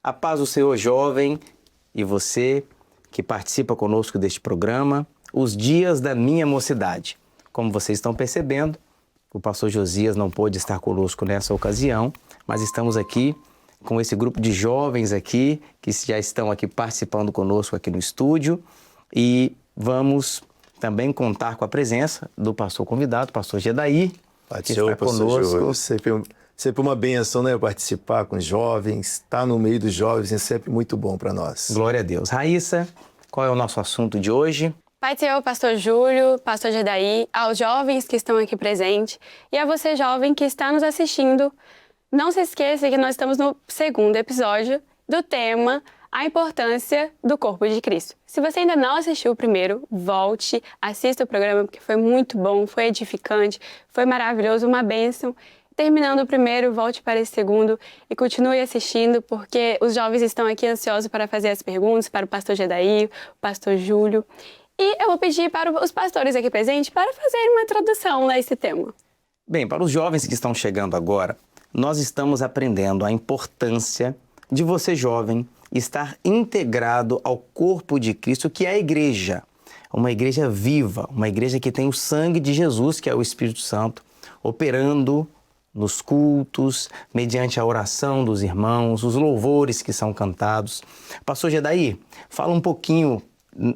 A paz do Senhor, jovem, e você que participa conosco deste programa, Os Dias da Minha Mocidade. Como vocês estão percebendo, o pastor Josias não pôde estar conosco nessa ocasião, mas estamos aqui com esse grupo de jovens aqui, que já estão aqui participando conosco aqui no estúdio, e vamos também contar com a presença do pastor convidado, pastor Gedaí, que está conosco. Sempre uma bênção, né? Participar com os jovens, estar no meio dos jovens é sempre muito bom para nós. Glória a Deus. Raíssa, qual é o nosso assunto de hoje? Pai do Senhor, pastor Júlio, pastor Gedaí, aos jovens que estão aqui presentes e a você, jovem, que está nos assistindo, não se esqueça que nós estamos no segundo episódio do tema A Importância do Corpo de Cristo. Se você ainda não assistiu o primeiro, volte, assista o programa, porque foi muito bom, foi edificante, foi maravilhoso, uma bênção. Terminando o primeiro, volte para esse segundo e continue assistindo, porque os jovens estão aqui ansiosos para fazer as perguntas para o pastor Gedaí, o pastor Júlio. E eu vou pedir para os pastores aqui presentes para fazerem uma introdução a esse tema. Bem, para os jovens que estão chegando agora, nós estamos aprendendo a importância de você, jovem, estar integrado ao corpo de Cristo, que é a igreja. Uma igreja viva, uma igreja que tem o sangue de Jesus, que é o Espírito Santo, operando nos cultos, mediante a oração dos irmãos, os louvores que são cantados. Pastor Gedaí, fala um pouquinho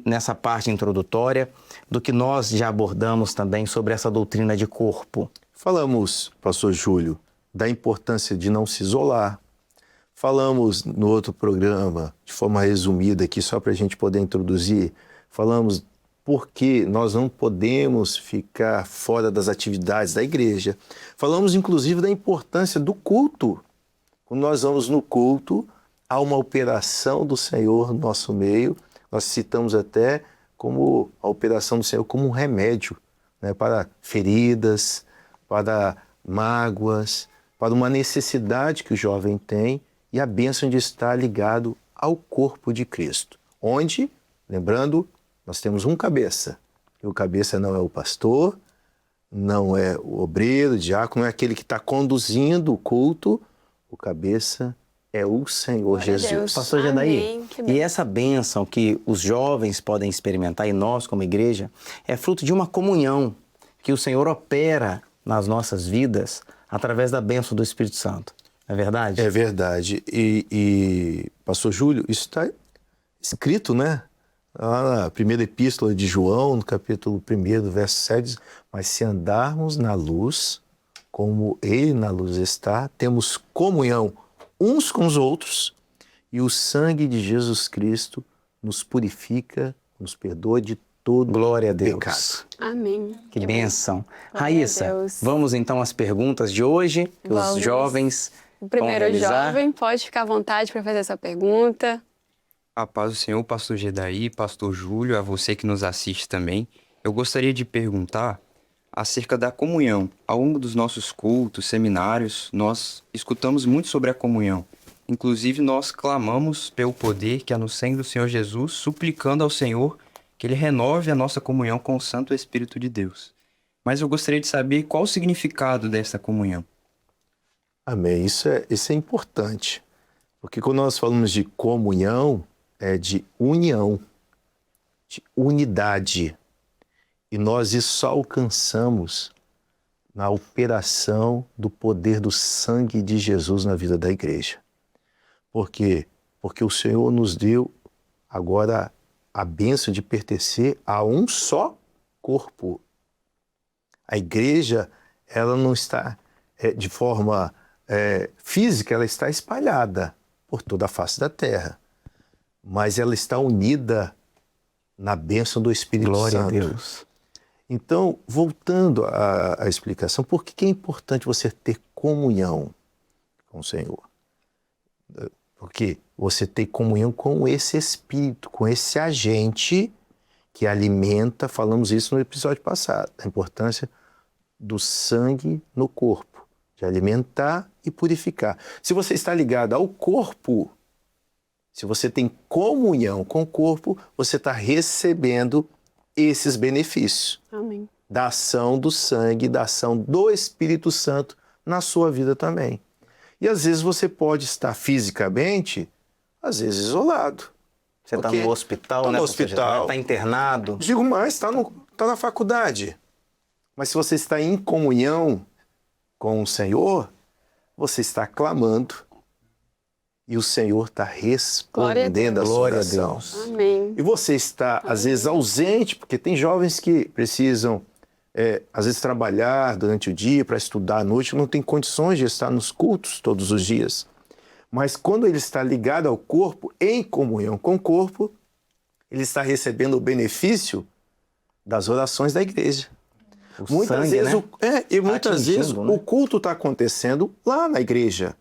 nessa parte introdutória do que nós já abordamos também sobre essa doutrina de corpo. Falamos, pastor Júlio, da importância de não se isolar. Falamos no outro programa, de forma resumida aqui, só para a gente poder introduzir, falamos porque nós não podemos ficar fora das atividades da igreja. Falamos, inclusive, da importância do culto. Quando nós vamos no culto, há uma operação do Senhor no nosso meio. Nós citamos até como a operação do Senhor como um remédio, né, para feridas, para mágoas, para uma necessidade que o jovem tem e a bênção de estar ligado ao corpo de Cristo. Onde, lembrando, nós temos um cabeça. E o cabeça não é o pastor, não é o obreiro, o diácono, não é aquele que está conduzindo o culto. O cabeça é o Senhor Jesus. Pastor Gedaí, e essa bênção que os jovens podem experimentar, e nós como igreja, é fruto de uma comunhão que o Senhor opera nas nossas vidas através da bênção do Espírito Santo. É verdade? É verdade. E pastor Júlio, isso está escrito, né? Lá na primeira epístola de João, no capítulo 1, verso 7, diz, mas se andarmos na luz, como ele na luz está, temos comunhão uns com os outros, e o sangue de Jesus Cristo nos purifica, nos perdoa de todo Glória a Deus. pecado. Amém. Que bênção. Glória Raíssa, a Deus. vamos então às perguntas de hoje, que os Vamos. jovens O primeiro vão realizar. jovem pode ficar à vontade para fazer essa pergunta. A paz do Senhor, pastor Gedaí, pastor Júlio, a você que nos assiste também. Eu gostaria de perguntar acerca da comunhão. Ao longo dos nossos cultos, seminários, nós escutamos muito sobre a comunhão. Inclusive, nós clamamos pelo poder que há no sangue do Senhor Jesus, suplicando ao Senhor que Ele renove a nossa comunhão com o Santo Espírito de Deus. Mas eu gostaria de saber qual o significado dessa comunhão. Amém. Isso é importante, porque quando nós falamos de comunhão, é de união, de unidade. E nós isso só alcançamos na operação do poder do sangue de Jesus na vida da igreja. Por quê? Porque o Senhor nos deu agora a bênção de pertencer a um só corpo. A igreja, ela não está de forma física, ela está espalhada por toda a face da terra. Mas ela está unida na bênção do Espírito Glória Santo. a Deus. Então, voltando à explicação, por que é importante você ter comunhão com o Senhor? Porque você tem comunhão com esse Espírito, com esse agente que alimenta, falamos isso no episódio passado, a importância do sangue no corpo, de alimentar e purificar. Se você está ligado ao corpo, se você tem comunhão com o corpo, você está recebendo esses benefícios. Amém. Da ação do sangue, da ação do Espírito Santo na sua vida também. E às vezes você pode estar fisicamente às vezes isolado. Você está Ok. no hospital, Tô né? no pastor hospital. Jedi? Está internado. Digo mais, está na faculdade. Mas se você está em comunhão com o Senhor, você está clamando e o Senhor está respondendo a sua Glória a oração. Deus. Amém. E você está, às vezes, ausente, porque tem jovens que precisam, às vezes, trabalhar durante o dia para estudar à noite, não tem condições de estar nos cultos todos os dias. Mas quando ele está ligado ao corpo, em comunhão com o corpo, ele está recebendo o benefício das orações da igreja. Muitas sangue, vezes, né? e muitas vezes Atingindo, né? o culto está acontecendo lá na igreja.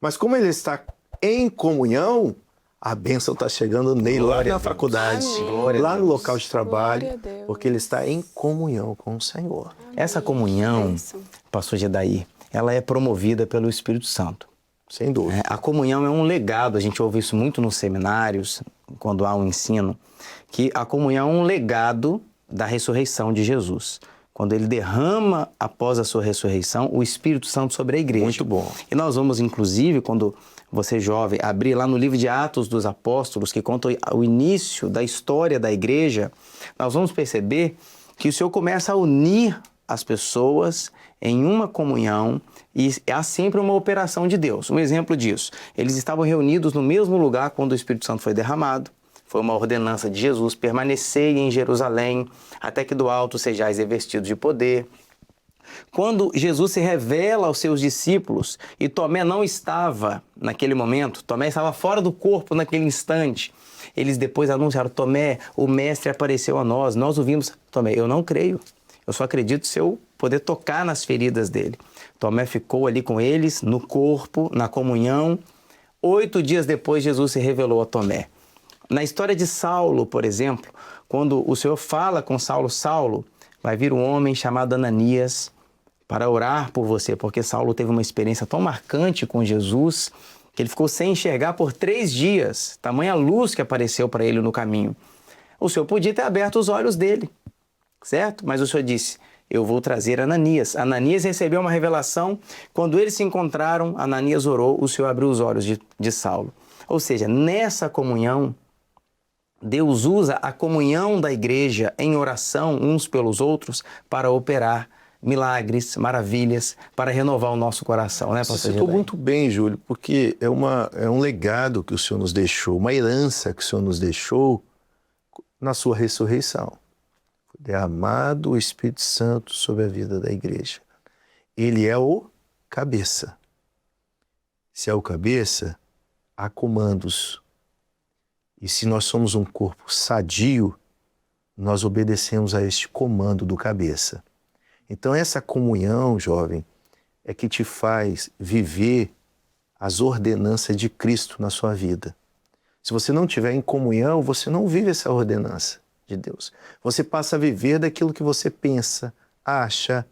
Mas como ele está em comunhão, a bênção está chegando nele lá Glória na a Deus. faculdade, Amém. lá no local de trabalho, Glória a Deus. porque ele está em comunhão com o Senhor. Essa comunhão, Bênção. pastor Gedaí, ela é promovida pelo Espírito Santo. Sem dúvida. A comunhão é um legado, a gente ouve isso muito nos seminários, quando há um ensino, que a comunhão é um legado da ressurreição de Jesus. Quando ele derrama, após a sua ressurreição, o Espírito Santo sobre a igreja. Muito bom. E nós vamos, inclusive, quando você jovem, abrir lá no livro de Atos dos Apóstolos, que conta o início da história da igreja, nós vamos perceber que o Senhor começa a unir as pessoas em uma comunhão e há sempre uma operação de Deus. Um exemplo disso, eles estavam reunidos no mesmo lugar quando o Espírito Santo foi derramado. Foi uma ordenança de Jesus, permanecei em Jerusalém, até que do alto sejais revestidos de poder. Quando Jesus se revela aos seus discípulos, e Tomé não estava naquele momento, Tomé estava fora do corpo naquele instante, eles depois anunciaram, Tomé, o mestre apareceu a nós o vimos. Tomé, eu não creio, eu só acredito se eu poder tocar nas feridas dele. Tomé ficou ali com eles, no corpo, na comunhão. 8 dias depois, Jesus se revelou a Tomé. Na história de Saulo, por exemplo, quando o Senhor fala com Saulo, Saulo, vai vir um homem chamado Ananias para orar por você, porque Saulo teve uma experiência tão marcante com Jesus que ele ficou sem enxergar por 3 dias, tamanha luz que apareceu para ele no caminho. O Senhor podia ter aberto os olhos dele, certo? Mas o Senhor disse, eu vou trazer Ananias. Ananias recebeu uma revelação, quando eles se encontraram, Ananias orou, o Senhor abriu os olhos de Saulo. Ou seja, nessa comunhão, Deus usa a comunhão da igreja em oração uns pelos outros para operar milagres, maravilhas, para renovar o nosso coração, né, pastor Você citou Gedaí? muito bem, Júlio, porque é um legado que o Senhor nos deixou, uma herança que o Senhor nos deixou na sua ressurreição. Foi derramado o Espírito Santo sobre a vida da igreja. Ele é o cabeça. Se é o cabeça, há comandos. E se nós somos um corpo sadio, nós obedecemos a este comando do cabeça. Então essa comunhão, jovem, é que te faz viver as ordenanças de Cristo na sua vida. Se você não estiver em comunhão, você não vive essa ordenança de Deus. Você passa a viver daquilo que você pensa, acha.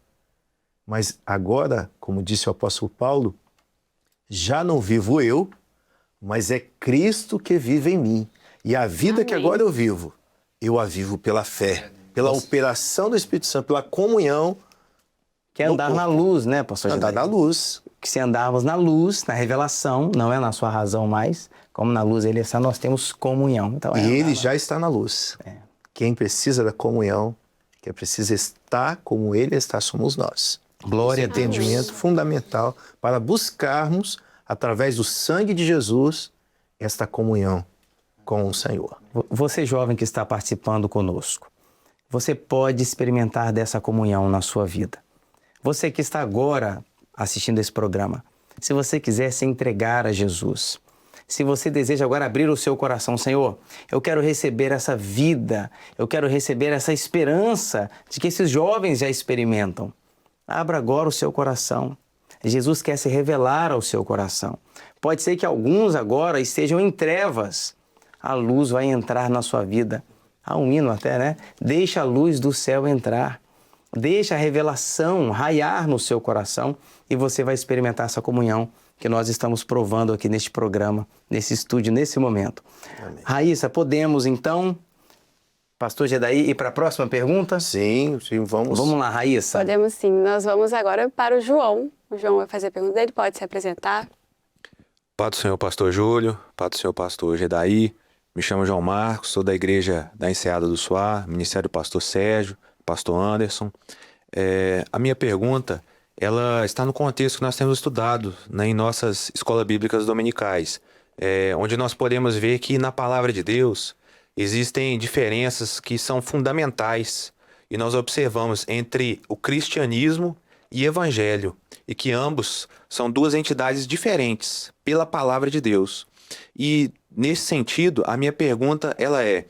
Mas agora, como disse o apóstolo Paulo, já não vivo eu, mas é Cristo que vive em mim. E a vida Amém. que agora eu a vivo pela fé, pela operação do Espírito Santo, pela comunhão. Que é andar na luz, né, pastor Andar Gedaí? na luz. Que se andarmos na luz, na revelação, não é na sua razão mais, como na luz ele está, nós temos comunhão. Então, E andar ele lá. já está na luz. Quem precisa da comunhão, quem precisa estar como ele está, somos nós. Glória a Esse Deus. entendimento fundamental para buscarmos, através do sangue de Jesus, esta comunhão com o Senhor. Você jovem que está participando conosco, você pode experimentar dessa comunhão na sua vida. Você que está agora assistindo esse programa, se você quiser se entregar a Jesus, se você deseja agora abrir o seu coração, Senhor, eu quero receber essa vida, eu quero receber essa esperança de que esses jovens já experimentam. Abra agora o seu coração. Jesus quer se revelar ao seu coração. Pode ser que alguns agora estejam em trevas. A luz vai entrar na sua vida. Há um hino até, né? Deixa a luz do céu entrar. Deixa a revelação raiar no seu coração e você vai experimentar essa comunhão que nós estamos provando aqui neste programa, nesse estúdio, nesse momento. Amém. Raíssa, podemos então, pastor Gedaí, ir para a próxima pergunta? Sim, vamos. Vamos lá, Raíssa. Podemos sim. Nós vamos agora para o João. O João vai fazer a pergunta dele, pode se apresentar. Paz do Senhor, pastor Júlio, paz do Senhor, pastor Gedaí. Me chamo João Marcos, sou da igreja da Enseada do Suá, Ministério do Pastor Sérgio, pastor Anderson. A minha pergunta, ela está no contexto que nós temos estudado, né, em nossas escolas bíblicas dominicais, onde nós podemos ver que na palavra de Deus existem diferenças que são fundamentais e nós observamos entre o cristianismo e evangelho, e que ambos são duas entidades diferentes pela palavra de Deus. E nesse sentido, a minha pergunta ela é: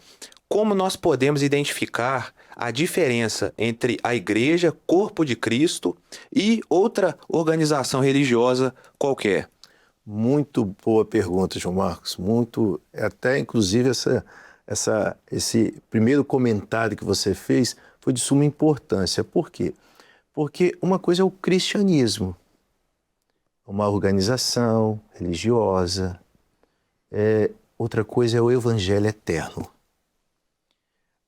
como nós podemos identificar a diferença entre a igreja, corpo de Cristo, e outra organização religiosa qualquer? Muito boa pergunta, João Marcos. Até inclusive esse primeiro comentário que você fez foi de suma importância. Por quê? Porque uma coisa é o cristianismo, uma organização religiosa. Outra coisa é o evangelho eterno.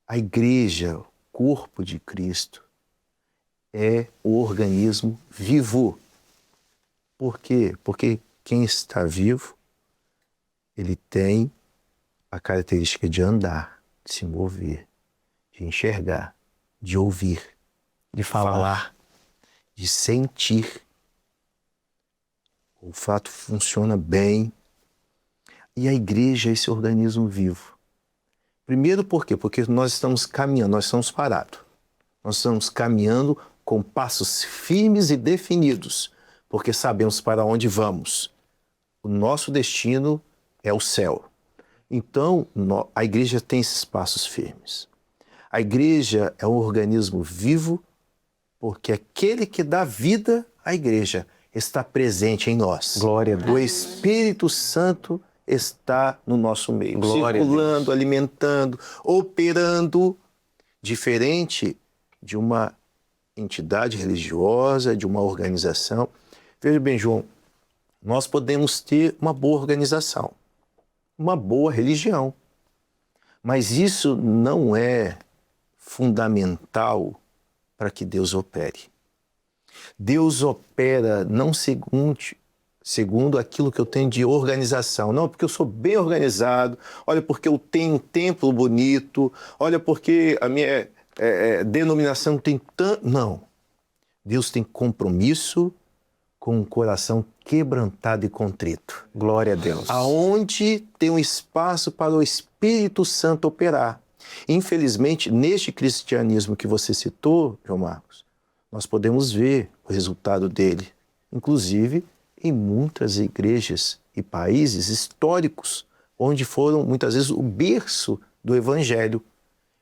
A igreja, o corpo de Cristo, é o organismo vivo. Por quê? Porque quem está vivo, ele tem a característica de andar, de se mover, de enxergar, de ouvir, De falar. de sentir. O olfato funciona bem. E a igreja é esse organismo vivo. Primeiro por quê? Porque nós estamos caminhando, nós estamos parados. Nós estamos caminhando com passos firmes e definidos, porque sabemos para onde vamos. O nosso destino é o céu. Então, a igreja tem esses passos firmes. A igreja é um organismo vivo, porque aquele que dá vida à igreja está presente em nós. Glória a Deus. O Espírito Santo está no nosso meio, Glória a circulando, alimentando, operando, diferente de uma entidade religiosa, de uma organização. Veja bem, João, nós podemos ter uma boa organização, uma boa religião, mas isso não é fundamental para que Deus opere. Deus opera não segundo aquilo que eu tenho de organização. Não, porque eu sou bem organizado, olha porque eu tenho um templo bonito, olha porque a minha denominação tem tanto... Não. Deus tem compromisso com um coração quebrantado e contrito. Glória a Deus. Aonde tem um espaço para o Espírito Santo operar. Infelizmente, neste cristianismo que você citou, João Marcos, nós podemos ver o resultado dele, inclusive em muitas igrejas e países históricos, onde foram muitas vezes o berço do Evangelho,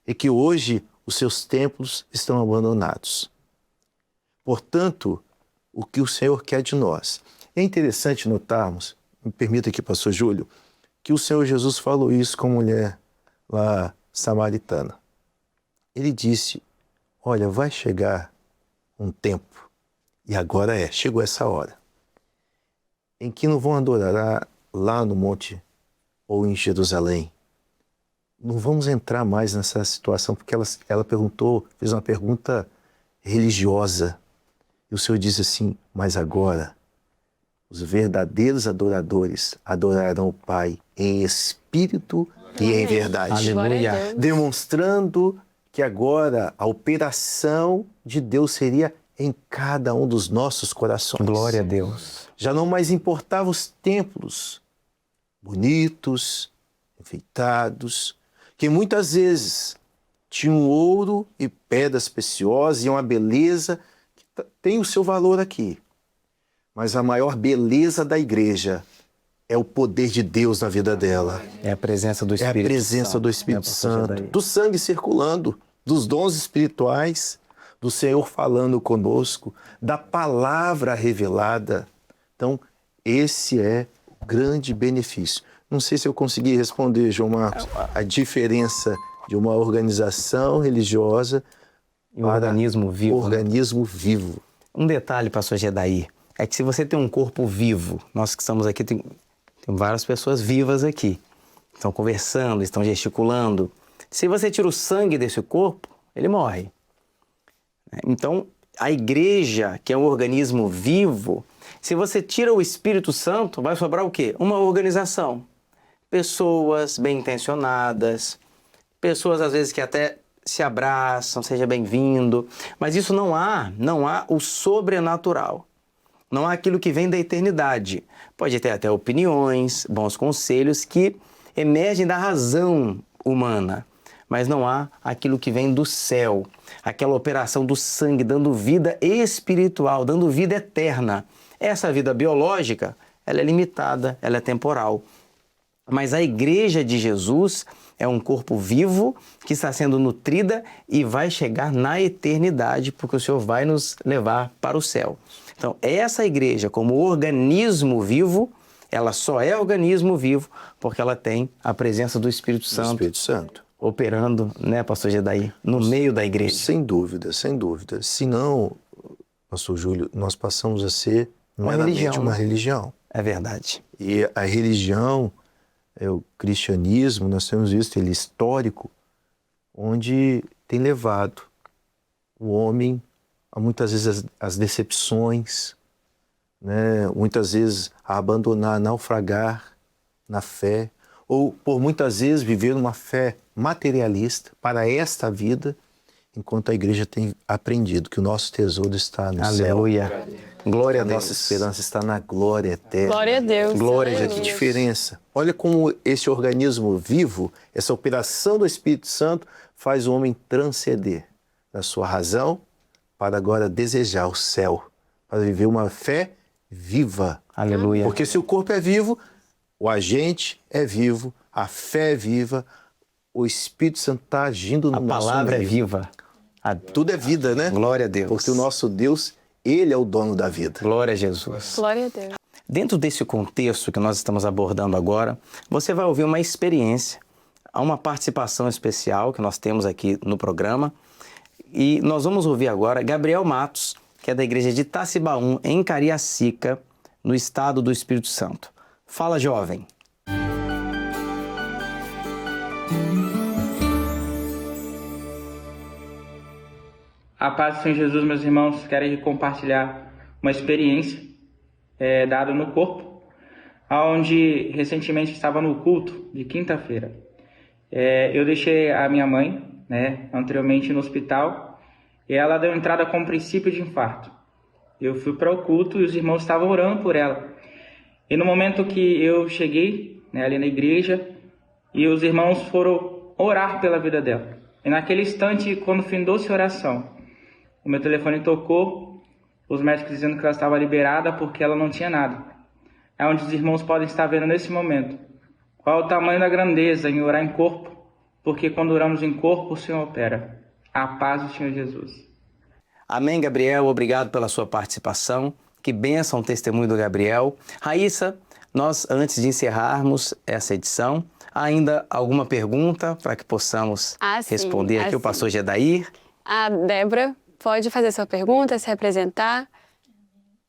e que hoje os seus templos estão abandonados. Portanto, o que o Senhor quer de nós? É interessante notarmos, me permita aqui, pastor Júlio, que o Senhor Jesus falou isso com a mulher lá samaritana. Ele disse, olha, vai chegar um tempo, e agora chegou essa hora, em que não vão adorar lá no monte ou em Jerusalém. Não vamos entrar mais nessa situação, porque ela perguntou, fez uma pergunta religiosa. E o Senhor disse assim, mas agora os verdadeiros adoradores adorarão o Pai em espírito e em verdade. Aleluia. Demonstrando que agora a operação de Deus seria em cada um dos nossos corações. Glória a Deus. Já não mais importava os templos bonitos, enfeitados, que muitas vezes tinham ouro e pedras preciosas e uma beleza que tem o seu valor aqui. Mas a maior beleza da igreja é o poder de Deus na vida dela. É a presença do Espírito É a presença Santo, do Espírito né, Santo, pastor Gedaí? do sangue circulando, dos dons espirituais, do Senhor falando conosco, da palavra revelada. Então, esse é o grande benefício. Não sei se eu consegui responder, João Marcos, a diferença de uma organização religiosa E um organismo vivo. né? organismo vivo. Um detalhe, pastor Gedaí, é que se você tem um corpo vivo, nós que estamos aqui, tem várias pessoas vivas aqui, estão conversando, estão gesticulando. Se você tira o sangue desse corpo, ele morre. Então, a igreja, que é um organismo vivo, Se você tira o Espírito Santo, vai sobrar o quê? Uma organização. Pessoas bem-intencionadas, pessoas às vezes que até se abraçam, seja bem-vindo, mas isso não há o sobrenatural. Não há aquilo que vem da eternidade. Pode ter até opiniões, bons conselhos que emergem da razão humana, mas não há aquilo que vem do céu, aquela operação do sangue dando vida espiritual, dando vida eterna. Essa vida biológica, ela é limitada, ela é temporal. Mas a igreja de Jesus é um corpo vivo que está sendo nutrida e vai chegar na eternidade, porque o Senhor vai nos levar para o céu. Então, essa igreja, como organismo vivo, ela só é organismo vivo porque ela tem a presença do Espírito Santo. Operando, né, pastor Gedaí, no meio da igreja. Sem dúvida, sem dúvida. Senão, pastor Júlio, nós passamos a ser meramente uma religião. É verdade. E a religião, o cristianismo, nós temos visto ele histórico, onde tem levado o homem a muitas vezes as decepções, né? Muitas vezes a abandonar, a naufragar na fé, ou por muitas vezes viver uma fé materialista para esta vida, enquanto a igreja tem aprendido que o nosso tesouro está no céu. Aleluia. Glória a Deus. Nossa esperança está na glória eterna. Glória a Deus. Glória a Olha Deus. que diferença. Olha como esse organismo vivo, essa operação do Espírito Santo faz o homem transcender da sua razão para agora desejar o céu, para viver uma fé viva. Aleluia. Porque se o corpo é vivo, o agente é vivo, a fé é viva, o Espírito Santo está agindo no A nosso palavra é meio. viva. Tudo é vida, né? Glória a Deus. Porque o nosso Deus, Ele é o dono da vida. Glória a Jesus. Glória a Deus. Dentro desse contexto que nós estamos abordando agora, você vai ouvir uma experiência, uma participação especial que nós temos aqui no programa. E nós vamos ouvir agora Gabriel Matos, que é da igreja de Itacibaú, em Cariacica, no estado do Espírito Santo. Fala, jovem. A paz do Senhor Jesus, meus irmãos, quero aqui compartilhar uma experiência dada no corpo, onde recentemente estava no culto de quinta-feira. Eu deixei a minha mãe, anteriormente no hospital, e ela deu entrada com princípio de infarto. Eu fui para o culto e os irmãos estavam orando por ela. E no momento que eu cheguei ali na igreja, e os irmãos foram orar pela vida dela. E naquele instante, quando findou-se a oração, o meu telefone tocou, os médicos dizendo que ela estava liberada porque ela não tinha nada. É onde os irmãos podem estar vendo nesse momento qual é o tamanho da grandeza em orar em corpo, porque quando oramos em corpo, o Senhor opera. A paz do Senhor Jesus. Amém, Gabriel. Obrigado pela sua participação. Que bênção o testemunho do Gabriel. Raíssa, nós, antes de encerrarmos essa edição, ainda alguma pergunta para que possamos responder aqui o pastor Gedaí? A Débora pode fazer sua pergunta, se apresentar.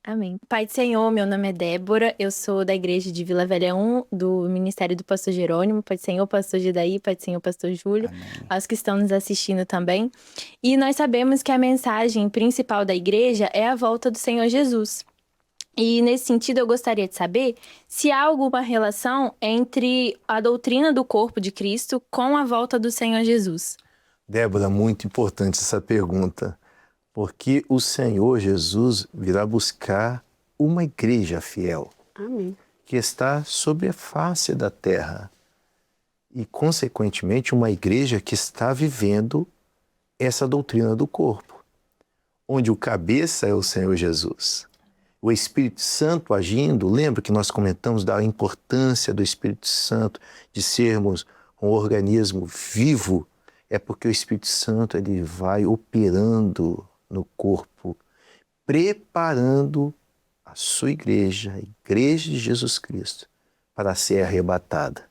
Amém. Pai do Senhor, meu nome é Débora, eu sou da igreja de Vila Velha 1, do Ministério do Pastor Jerônimo. Pai do Senhor, pastor Gedaí, Pai do Senhor, pastor Júlio, amém, aos que estão nos assistindo também. E nós sabemos que a mensagem principal da igreja é a volta do Senhor Jesus. E nesse sentido eu gostaria de saber se há alguma relação entre a doutrina do corpo de Cristo com a volta do Senhor Jesus. Débora, muito importante essa pergunta. Porque o Senhor Jesus virá buscar uma igreja fiel. Amém. Que está sobre a face da terra. E, consequentemente, uma igreja que está vivendo essa doutrina do corpo. Onde o cabeça é o Senhor Jesus. O Espírito Santo agindo, lembra que nós comentamos da importância do Espírito Santo de sermos um organismo vivo? É porque o Espírito Santo ele vai operando no corpo, preparando a sua igreja, a igreja de Jesus Cristo, para ser arrebatada.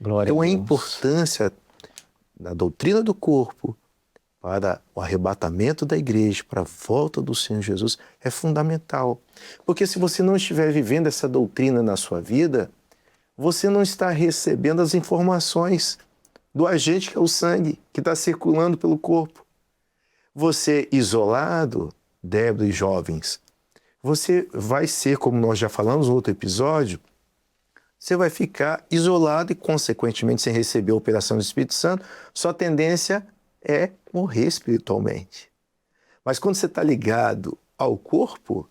Glória então a Deus. A importância da doutrina do corpo para o arrebatamento da igreja, para a volta do Senhor Jesus, é fundamental. Porque se você não estiver vivendo essa doutrina na sua vida, você não está recebendo as informações do agente que é o sangue, que está circulando pelo corpo. Você isolado, Débora e jovens, você vai ser, como nós já falamos no outro episódio, você vai ficar isolado e, consequentemente, sem receber a operação do Espírito Santo, sua tendência é morrer espiritualmente. Mas quando você está ligado ao corpo,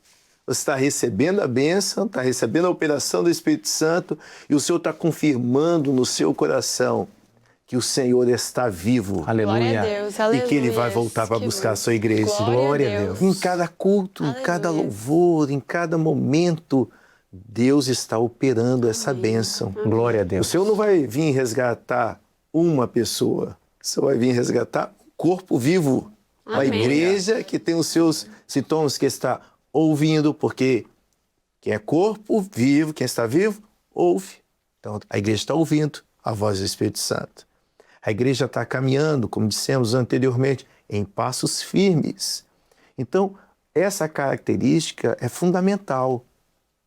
você está recebendo a bênção, está recebendo a operação do Espírito Santo e o Senhor está confirmando no seu coração que o Senhor está vivo. Aleluia. Glória a Deus, E que Ele vai aleluia. voltar para Que buscar a bom. sua igreja. Glória a Deus. Em cada culto, em cada Aleluia. louvor, em cada momento, Deus está operando essa bênção. Glória a O Deus. Senhor não vai vir resgatar uma pessoa, o Senhor vai vir resgatar um corpo vivo. Uma Amém. igreja que tem os seus sintomas, que está ouvindo, porque quem é corpo vivo, quem está vivo, ouve. Então, a igreja está ouvindo a voz do Espírito Santo. A igreja está caminhando, como dissemos anteriormente, em passos firmes. Então, essa característica é fundamental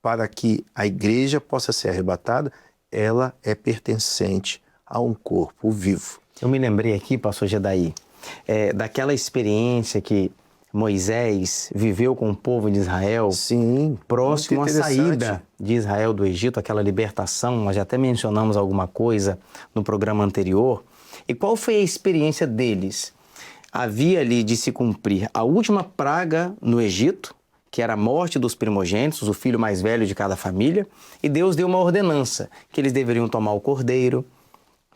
para que a igreja possa ser arrebatada. Ela é pertencente a um corpo vivo. Eu me lembrei aqui, pastor Gedaí, daquela experiência que Moisés viveu com o povo de Israel, Sim, próximo à muito interessante. saída de Israel do Egito, aquela libertação. Nós já até mencionamos alguma coisa no programa anterior. E qual foi a experiência deles? Havia ali de se cumprir a última praga no Egito, que era a morte dos primogênitos, o filho mais velho de cada família, e Deus deu uma ordenança, que eles deveriam tomar o cordeiro,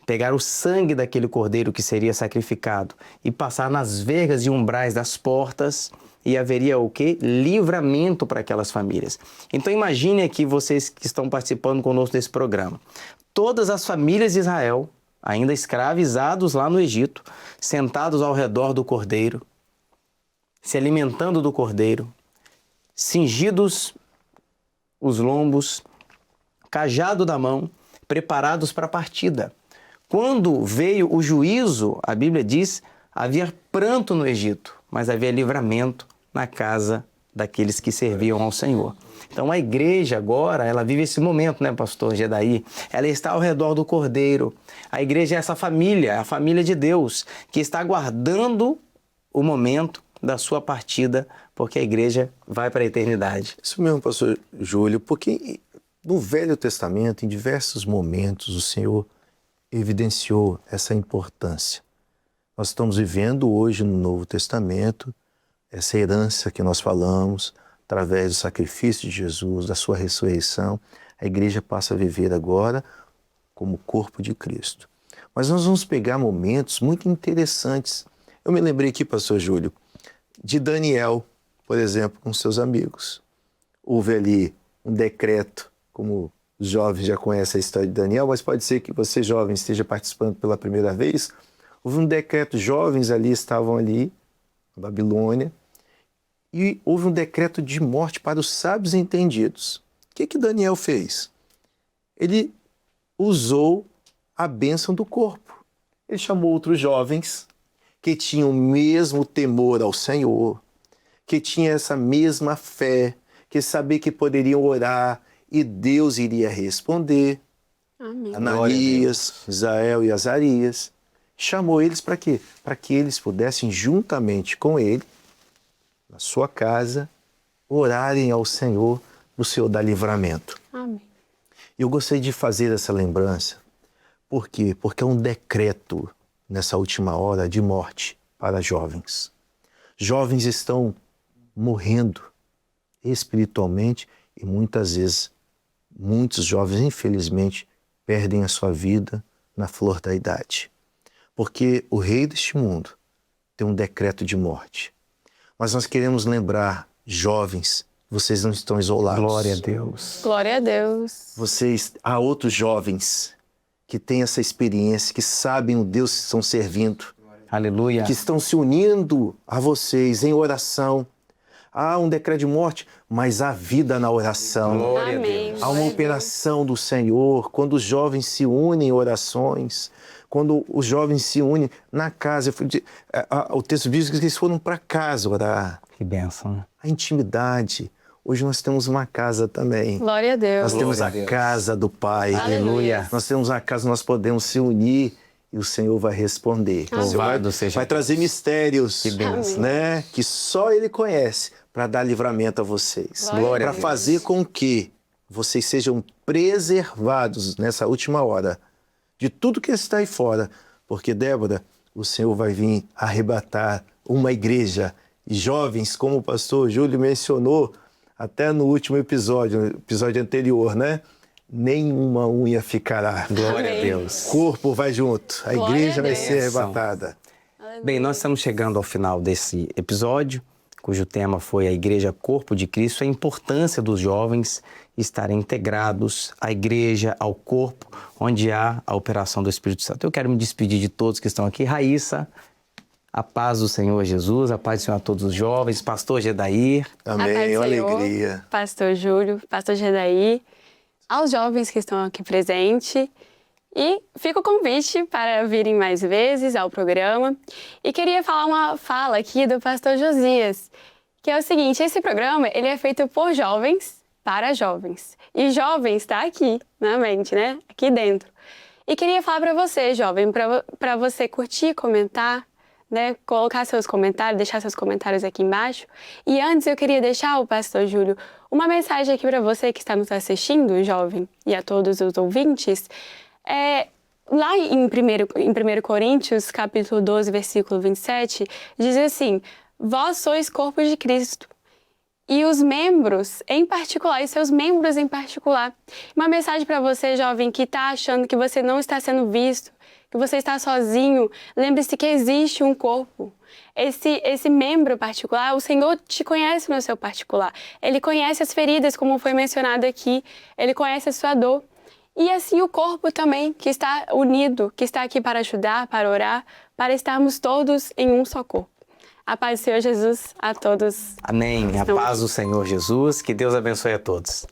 pegar o sangue daquele cordeiro que seria sacrificado e passar nas vergas e umbrais das portas, e haveria o quê? Livramento para aquelas famílias. Então imagine aqui vocês que estão participando conosco desse programa. Todas as famílias de Israel, ainda escravizados lá no Egito, sentados ao redor do cordeiro, se alimentando do cordeiro, cingidos os lombos, cajado da mão, preparados para a partida. Quando veio o juízo, a Bíblia diz, havia pranto no Egito, mas havia livramento na casa daqueles que serviam ao Senhor. Então a igreja agora, ela vive esse momento, né, pastor Gedaí? Ela está ao redor do Cordeiro. A igreja é essa família, a família de Deus, que está aguardando o momento da sua partida, porque a igreja vai para a eternidade. Isso mesmo, pastor Júlio, porque no Velho Testamento, em diversos momentos, o Senhor evidenciou essa importância. Nós estamos vivendo hoje no Novo Testamento essa herança que nós falamos, através do sacrifício de Jesus, da sua ressurreição, a igreja passa a viver agora como corpo de Cristo. Mas nós vamos pegar momentos muito interessantes. Eu me lembrei aqui, pastor Júlio, de Daniel, por exemplo, com seus amigos. Houve ali um decreto, como os jovens já conhecem a história de Daniel, mas pode ser que você, jovem, esteja participando pela primeira vez. Houve um decreto, jovens ali estavam ali, na Babilônia, e houve um decreto de morte para os sábios e entendidos. O que Daniel fez? Ele usou a bênção do corpo. Ele chamou outros jovens que tinham o mesmo temor ao Senhor, que tinham essa mesma fé, que sabiam que poderiam orar e Deus iria responder. Amém. Ananias, Misael e Azarias. Chamou eles para quê? Para que eles pudessem, juntamente com ele, na sua casa, orarem ao Senhor, o Senhor dar livramento. Amém. Eu gostaria de fazer essa lembrança. Por quê? Porque é um decreto, nessa última hora, de morte para jovens. Jovens estão morrendo espiritualmente e muitas vezes, muitos jovens, infelizmente, perdem a sua vida na flor da idade. Porque o rei deste mundo tem um decreto de morte. Mas nós queremos lembrar, jovens, vocês não estão isolados. Glória a Deus. Glória a Deus. Há outros jovens que têm essa experiência, que sabem o Deus que estão servindo, Aleluia. que estão se unindo a vocês em oração. Há um decreto de morte, mas há vida na oração. Glória a Amém. Deus. Há uma operação do Senhor, quando os jovens se unem em orações, quando os jovens se unem na casa. O texto diz que eles foram para casa orar. Que bênção, né? A intimidade. Hoje nós temos uma casa também. Glória a Deus. Nós temos a Deus. casa do Pai. Aleluia. Nós temos uma casa, nós podemos se unir e o Senhor vai responder. Amém. O Senhor Louvado seja vai trazer mistérios, Que bênção. né? Que só Ele conhece, para dar livramento a vocês. Glória a Para Deus. fazer com que vocês sejam preservados nessa última hora de tudo que está aí fora. Porque, Débora, o Senhor vai vir arrebatar uma igreja. E jovens, como o pastor Júlio mencionou, até no último episódio, no episódio anterior, né? Nenhuma unha ficará. Glória Amém. a Deus. O corpo vai junto, a Glória igreja a vai Deus. ser arrebatada. Bem, nós estamos chegando ao final desse episódio, cujo tema foi a Igreja Corpo de Cristo, a importância dos jovens estarem integrados à igreja, ao corpo, onde há a operação do Espírito Santo. Eu quero me despedir de todos que estão aqui. Raíssa, a paz do Senhor Jesus, a paz do Senhor a todos os jovens, pastor Gedair. A paz Amém, do uma Senhor, alegria. Pastor Júlio, pastor Gedaí, aos jovens que estão aqui presentes. E fica o convite para virem mais vezes ao programa. E queria falar uma fala aqui do pastor Josias, que é o seguinte: esse programa ele é feito por jovens para jovens. E jovens está aqui na mente, né? Aqui dentro. E queria falar para você, jovem, para você curtir, comentar, né? Colocar seus comentários, deixar seus comentários aqui embaixo. E antes eu queria deixar, o pastor Júlio, uma mensagem aqui para você que está nos assistindo, jovem, e a todos os ouvintes. Lá em 1 Coríntios, capítulo 12, versículo 27, diz assim: vós sois corpo de Cristo, e os membros em particular, e seus membros em particular. Uma mensagem para você, jovem, que está achando que você não está sendo visto, que você está sozinho. Lembre-se que existe um corpo. Esse membro particular, o Senhor te conhece no seu particular. Ele conhece as feridas, como foi mencionado aqui. Ele conhece a sua dor. E assim o corpo também, que está unido, que está aqui para ajudar, para orar, para estarmos todos em um só corpo. A paz do Senhor Jesus a todos. Amém. A paz do Senhor Jesus. Que Deus abençoe a todos.